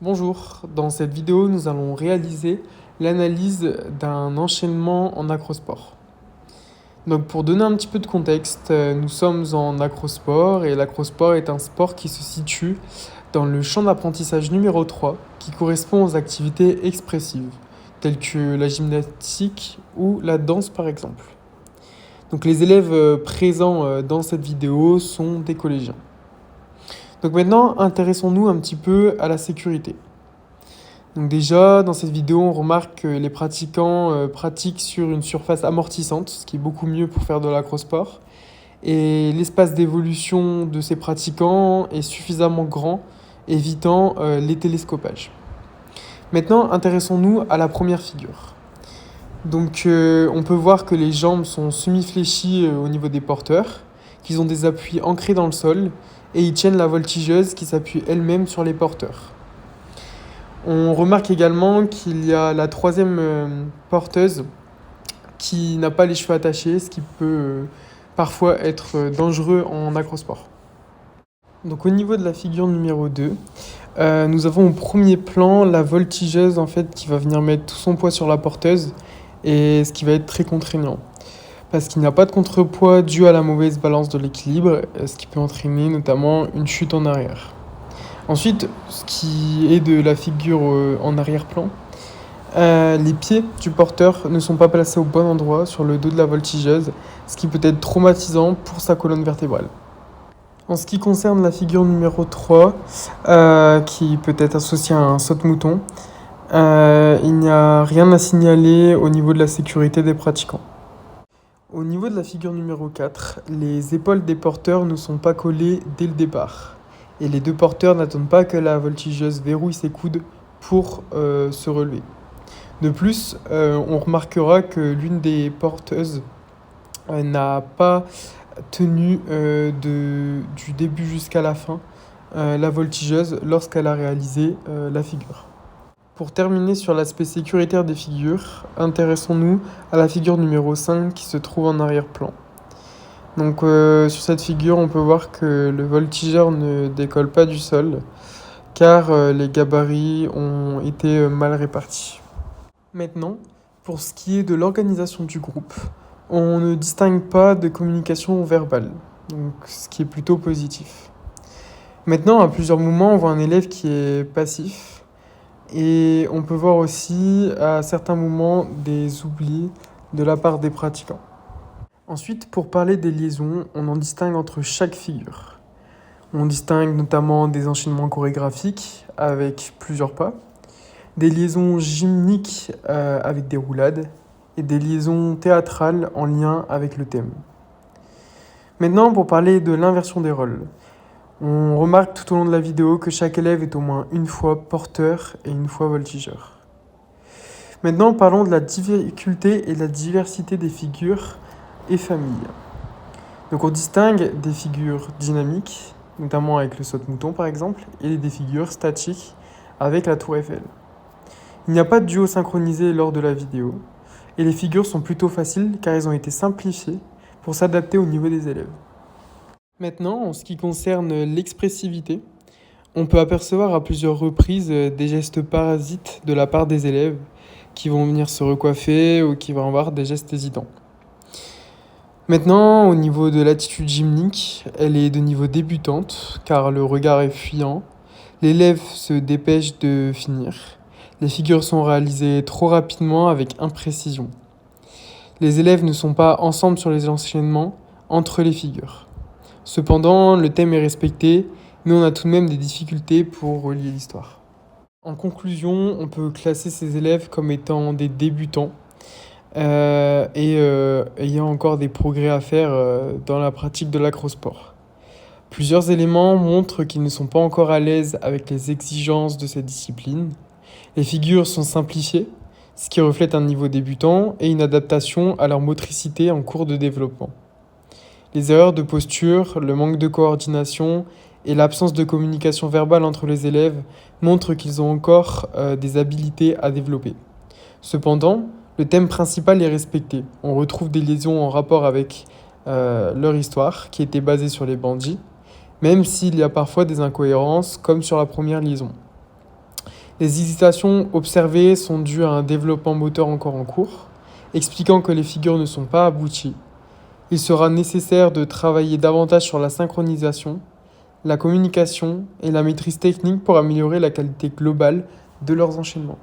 Bonjour, dans cette vidéo nous allons réaliser l'analyse d'un enchaînement en acrosport. Donc pour donner un petit peu de contexte, nous sommes en acrosport et l'acrosport est un sport qui se situe dans le champ d'apprentissage numéro 3 qui correspond aux activités expressives telles que la gymnastique ou la danse par exemple. Donc les élèves présents dans cette vidéo sont des collégiens. Donc maintenant intéressons-nous un petit peu à la sécurité. Donc déjà, dans cette vidéo, on remarque que les pratiquants pratiquent sur une surface amortissante, ce qui est beaucoup mieux pour faire de l'acrosport. Et l'espace d'évolution de ces pratiquants est suffisamment grand, évitant les télescopages. Maintenant, intéressons-nous à la première figure. Donc on peut voir que les jambes sont semi-fléchies au niveau des porteurs, qu'ils ont des appuis ancrés dans le sol, et ils tiennent la voltigeuse qui s'appuie elle-même sur les porteurs. On remarque également qu'il y a la troisième porteuse qui n'a pas les cheveux attachés, ce qui peut parfois être dangereux en acrosport. Donc au niveau de la figure numéro 2, nous avons au premier plan la voltigeuse en fait, qui va venir mettre tout son poids sur la porteuse, et ce qui va être très contraignant. Parce qu'il n'y a pas de contrepoids dû à la mauvaise balance de l'équilibre, ce qui peut entraîner notamment une chute en arrière. Ensuite, ce qui est de la figure en arrière-plan, les pieds du porteur ne sont pas placés au bon endroit sur le dos de la voltigeuse, ce qui peut être traumatisant pour sa colonne vertébrale. En ce qui concerne la figure numéro 3, qui peut être associée à un saute-mouton, il n'y a rien à signaler au niveau de la sécurité des pratiquants. Au niveau de la figure numéro 4, les épaules des porteurs ne sont pas collées dès le départ. Et les deux porteurs n'attendent pas que la voltigeuse verrouille ses coudes pour se relever. De plus, on remarquera que l'une des porteuses n'a pas tenu du début jusqu'à la fin la voltigeuse lorsqu'elle a réalisé la figure. Pour terminer sur l'aspect sécuritaire des figures, intéressons-nous à la figure numéro 5 qui se trouve en arrière-plan. Donc sur cette figure, on peut voir que le voltigeur ne décolle pas du sol car les gabarits ont été mal répartis. Maintenant, pour ce qui est de l'organisation du groupe, on ne distingue pas de communication verbale, donc ce qui est plutôt positif. Maintenant, à plusieurs moments, on voit un élève qui est passif et on peut voir aussi à certains moments des oublis de la part des pratiquants. Ensuite, pour parler des liaisons, on en distingue entre chaque figure. On distingue notamment des enchaînements chorégraphiques avec plusieurs pas, des liaisons gymniques avec des roulades et des liaisons théâtrales en lien avec le thème. Maintenant, pour parler de l'inversion des rôles, on remarque tout au long de la vidéo que chaque élève est au moins une fois porteur et une fois voltigeur. Maintenant, parlons de la difficulté et de la diversité des figures et familles. Donc on distingue des figures dynamiques, notamment avec le saute-mouton par exemple, et des figures statiques avec la tour Eiffel. Il n'y a pas de duo synchronisé lors de la vidéo, et les figures sont plutôt faciles car elles ont été simplifiées pour s'adapter au niveau des élèves. Maintenant, en ce qui concerne l'expressivité, on peut apercevoir à plusieurs reprises des gestes parasites de la part des élèves qui vont venir se recoiffer ou qui vont avoir des gestes hésitants. Maintenant, au niveau de l'attitude gymnique, elle est de niveau débutante car le regard est fuyant. L'élève se dépêche de finir. Les figures sont réalisées trop rapidement avec imprécision. Les élèves ne sont pas ensemble sur les enchaînements entre les figures. Cependant, le thème est respecté, mais on a tout de même des difficultés pour relier l'histoire. En conclusion, on peut classer ces élèves comme étant des débutants ayant encore des progrès à faire dans la pratique de l'acrosport. Plusieurs éléments montrent qu'ils ne sont pas encore à l'aise avec les exigences de cette discipline. Les figures sont simplifiées, ce qui reflète un niveau débutant et une adaptation à leur motricité en cours de développement. Les erreurs de posture, le manque de coordination et l'absence de communication verbale entre les élèves montrent qu'ils ont encore des habilités à développer. Cependant, le thème principal est respecté. On retrouve des liaisons en rapport avec leur histoire, qui était basée sur les bandits, même s'il y a parfois des incohérences, comme sur la première liaison. Les hésitations observées sont dues à un développement moteur encore en cours, expliquant que les figures ne sont pas abouties. Il sera nécessaire de travailler davantage sur la synchronisation, la communication et la maîtrise technique pour améliorer la qualité globale de leurs enchaînements.